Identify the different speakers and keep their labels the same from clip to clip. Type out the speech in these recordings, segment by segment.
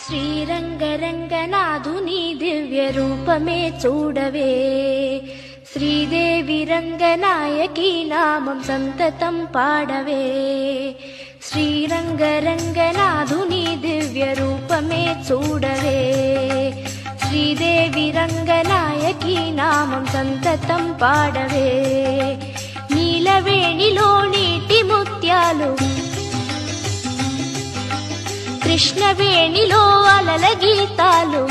Speaker 1: శ్రీరంగరంగనాథుని దివ్య రూపమే చూడవే, శ్రీదేవి రంగనాయకి నామం సంతతం పాడవే. శ్రీరంగరంగనాథుని దివ్య రూపమే చూడవే, శ్రీదేవి రంగనాయకి నామం సంతతం పాడవే. నీలవేణిలో నీటి ముత్యాలు, కృష్ణవేణిలో అలల గీతాలు.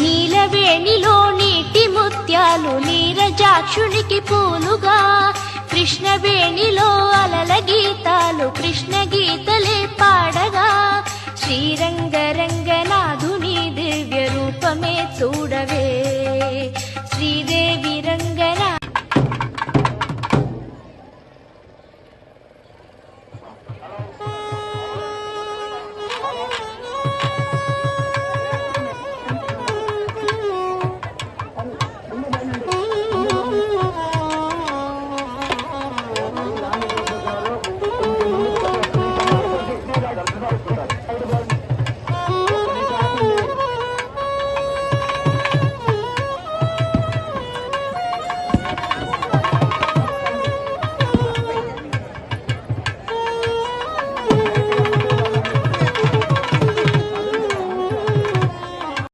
Speaker 1: నీలవేణిలో నీటి ముత్యాలు, నీరజాక్షునికి పూలుగా. కృష్ణవేణిలో అలల గీతాలు, కృష్ణ గీతలే పాడగా. శ్రీరంగరంగనాథుని దివ్య రూపమే చూడవే,